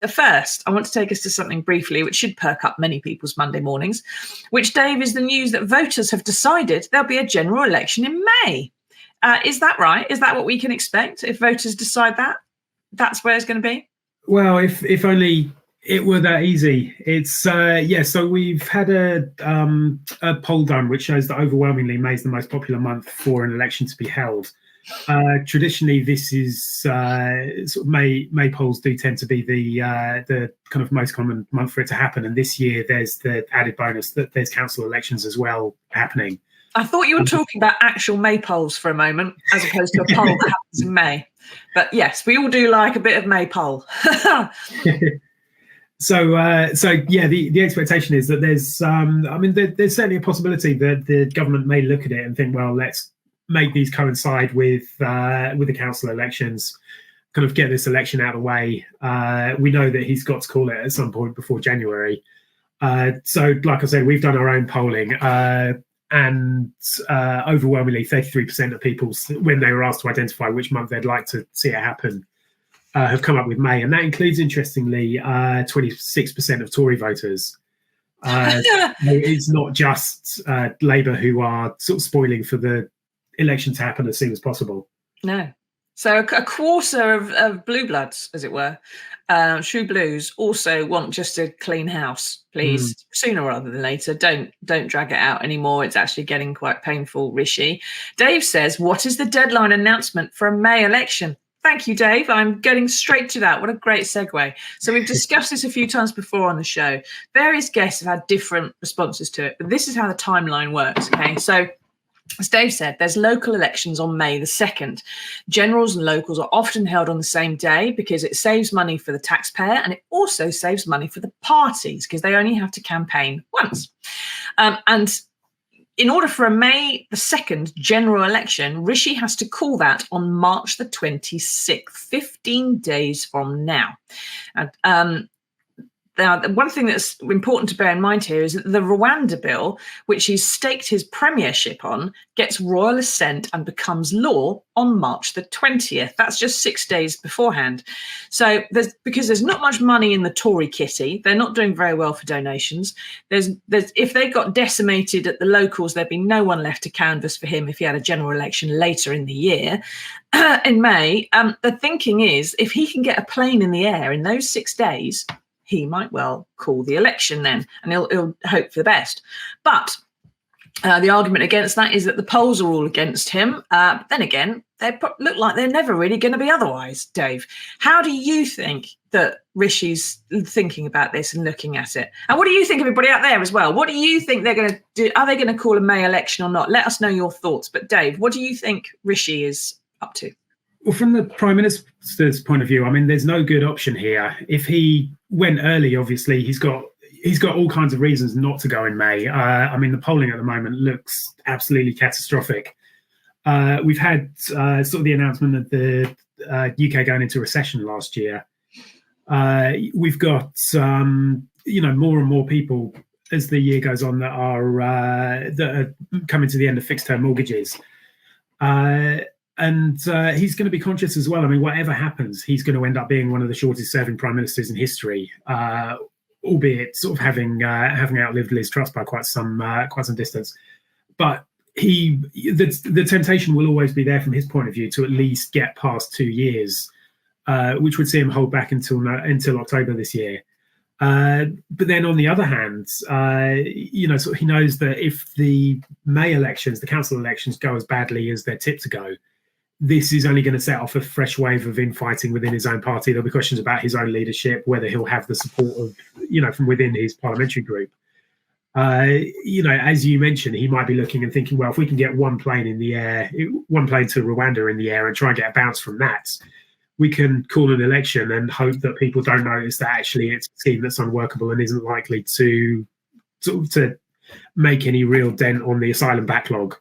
But first, I want to take us to something briefly which should perk up many people's Monday mornings, which, Dave, is the news that voters have decided there'll be a general election in May. Is that right? Is that what we can expect if voters decide that? That's where it's going to be? Well, if only it were that easy. It's so we've had a poll done which shows that overwhelmingly May is the most popular month for an election to be held. Traditionally, this is sort of May polls do tend to be the kind of most common month for it to happen. And this year, there's the added bonus that there's council elections as well happening. I thought you were talking about actual May polls for a moment, as opposed to a poll that happens in May. But yes, we all do like a bit of May poll. So yeah, the expectation is that there's there's certainly a possibility that the government may look at it and think, well, let's make these coincide with the council elections, kind of get this election out of the way. We know that he's got to call it at some point before January. So, like I said, we've done our own polling, and overwhelmingly 33% of people, when they were asked to identify which month they'd like to see it happen, have come up with May. And that includes, interestingly, 26% of Tory voters. It's not just Labour who are sort of spoiling for the election to happen as soon as possible. No. So a quarter of blue bloods, as it were, true blues, also want just a clean house, please, sooner rather than later. Don't drag it out anymore. It's actually getting quite painful, Rishi. Dave says, what is the deadline announcement for a May election? Thank you, Dave. I'm getting straight to that. What a great segue. So we've discussed this a few times before on the show. Various guests have had different responses to it, but this is how the timeline works, okay? So as Dave said, there's local elections on May the 2nd. Generals and locals are often held on the same day because it saves money for the taxpayer, and it also saves money for the parties because they only have to campaign once. And in order for a May the 2nd general election, Rishi has to call that on March the 26th, 15 days from now. And now, one thing that's important to bear in mind here is that the Rwanda bill, which he's staked his premiership on, gets royal assent and becomes law on March the 20th. That's just 6 days beforehand. So because there's not much money in the Tory kitty, they're not doing very well for donations. There's if they got decimated at the locals, there'd be no one left to canvass for him if he had a general election later in the year. In May, the thinking is if he can get a plane in the air in those 6 days, he might well call the election then, and he'll hope for the best. But the argument against that is that the polls are all against him. Then again, they look like they're never really going to be otherwise, Dave. How do you think that Rishi's thinking about this and looking at it? And what do you think, everybody out there as well? What do you think they're going to do? Are they going to call a May election or not? Let us know your thoughts. But Dave, what do you think Rishi is up to? Well, from the Prime Minister's point of view, I mean, there's no good option here. If he went early, obviously, he's got all kinds of reasons not to go in May. I mean, the polling at the moment looks absolutely catastrophic. We've had sort of the announcement of the UK going into recession last year. We've got more and more people as the year goes on that are coming to the end of fixed-term mortgages. And he's going to be conscious as well. I mean, whatever happens, he's going to end up being one of the shortest-serving prime ministers in history, albeit sort of having outlived Liz Truss by quite some distance. But the temptation will always be there from his point of view to at least get past 2 years, which would see him hold back until October this year. But then on the other hand, he knows that if the May elections, the council elections, go as badly as they're tipped to go, this is only going to set off a fresh wave of infighting within his own party. There'll be questions about his own leadership, whether he'll have the support of, from within his parliamentary group. As you mentioned, he might be looking and thinking, well, if we can get one plane to Rwanda in the air and try and get a bounce from that, we can call an election and hope that people don't notice that actually it's a scheme that's unworkable and isn't likely to make any real dent on the asylum backlog.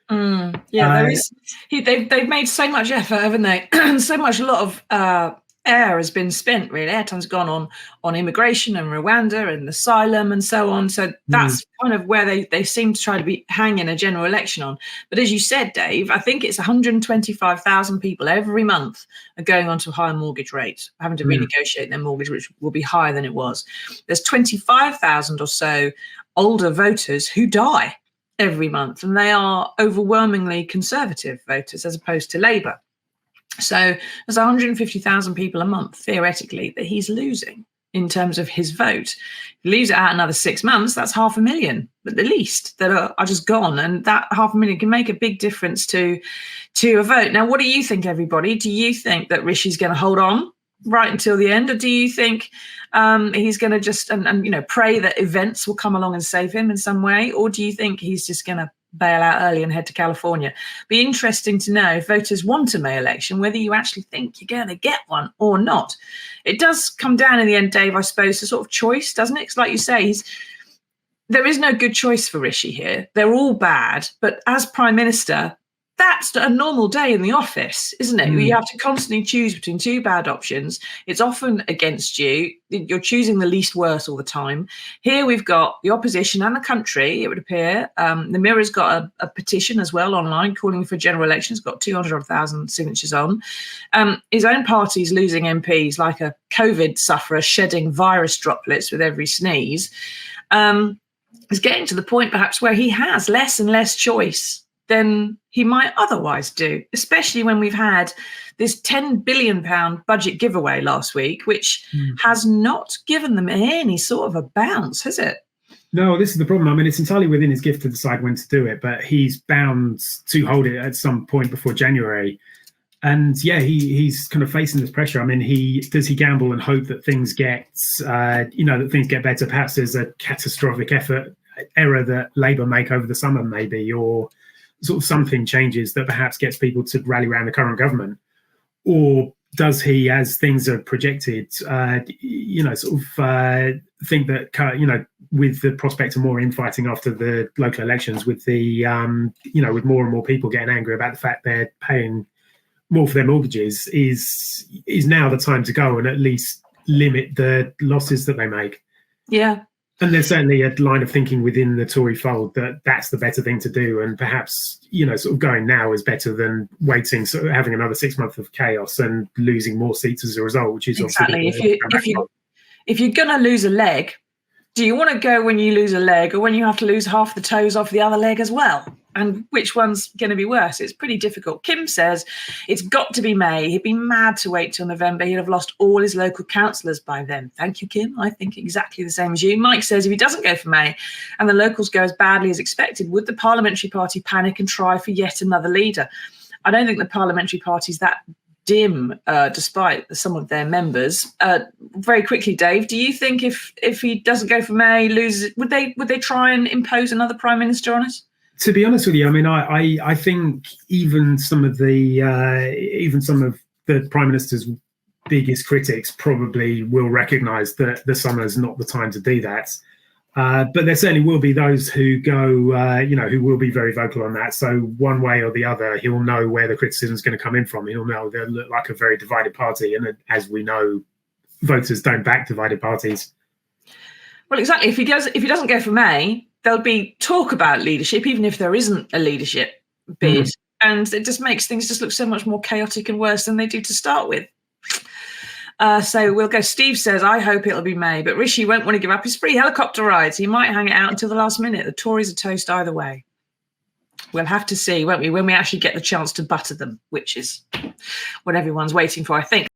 There is. They've made so much effort, haven't they? A lot of air has been spent, really. Airtime's gone on immigration and Rwanda and asylum and so on. So that's kind of where they seem to try to be hanging a general election on. But as you said, Dave, I think it's 125,000 people every month are going on to a higher mortgage rate, having to renegotiate their mortgage, which will be higher than it was. There's 25,000 or so older voters who die every month, and they are overwhelmingly Conservative voters as opposed to Labour. So there's 150,000 people a month, theoretically, that he's losing in terms of his vote. If he leaves it out another 6 months, that's 500,000 at the least that are just gone. And that 500,000 can make a big difference to a vote. Now, what do you think, everybody? Do you think that Rishi's going to hold on right until the end? Or do you think he's going to just and pray that events will come along and save him in some way? Or do you think he's just going to bail out early and head to California? Be interesting to know, if voters want a May election, whether you actually think you're going to get one or not. It does come down in the end, Dave, I suppose, to sort of choice, doesn't it? Because like you say, there is no good choice for Rishi here. They're all bad. But as Prime Minister, that's a normal day in the office, isn't it? You have to constantly choose between two bad options. It's often against you. You're choosing the least worst all the time. Here we've got the opposition and the country, it would appear. The Mirror's got a petition as well online calling for a general election. It's got 200,000 signatures on. His own party's losing MPs like a COVID sufferer shedding virus droplets with every sneeze. Is getting to the point perhaps where he has less and less choice than he might otherwise do, especially when we've had this £10 billion budget giveaway last week, which has not given them any sort of a bounce, has it? No, this is the problem. I mean, it's entirely within his gift to decide when to do it, but he's bound to hold it at some point before January. And yeah, he's kind of facing this pressure. I mean, does he gamble and hope that things get, that things get better? Perhaps there's a catastrophic error that Labour make over the summer, maybe, or sort of something changes that perhaps gets people to rally around the current government? Or does he, as things are projected, think that, with the prospect of more infighting after the local elections, with the, with more and more people getting angry about the fact they're paying more for their mortgages, is now the time to go and at least limit the losses that they make? Yeah. And there's certainly a line of thinking within the Tory fold that that's the better thing to do. And perhaps, sort of going now is better than waiting, sort of having another 6 months of chaos and losing more seats as a result, which is exactly. If you're going to lose a leg, do you want to go when you lose a leg or when you have to lose half the toes off the other leg as well? And which one's going to be worse? It's pretty difficult. Kim says it's got to be May. He'd be mad to wait till November. He'd have lost all his local councillors by then. Thank you, Kim. I think exactly the same as you. Mike says if he doesn't go for May and the locals go as badly as expected, would the parliamentary party panic and try for yet another leader? I don't think the parliamentary party's that dim, despite some of their members. Very quickly, Dave, do you think if he doesn't go for May, loses, would they try and impose another prime minister on us? To be honest with you, I mean, I think even some of the prime minister's biggest critics probably will recognise that the summer's not the time to do that. But there certainly will be those who go, who will be very vocal on that. So one way or the other, he'll know where the criticism is going to come in from. He'll know they'll look like a very divided party, and as we know, voters don't back divided parties. Well, exactly. If he doesn't go for May, there'll be talk about leadership, even if there isn't a leadership bid. And it just makes things just look so much more chaotic and worse than they do to start with. So we'll go. Steve says, I hope it'll be May, but Rishi won't want to give up his free helicopter rides. He might hang it out until the last minute. The Tories are toast either way. We'll have to see, won't we, when we actually get the chance to butter them, which is what everyone's waiting for, I think.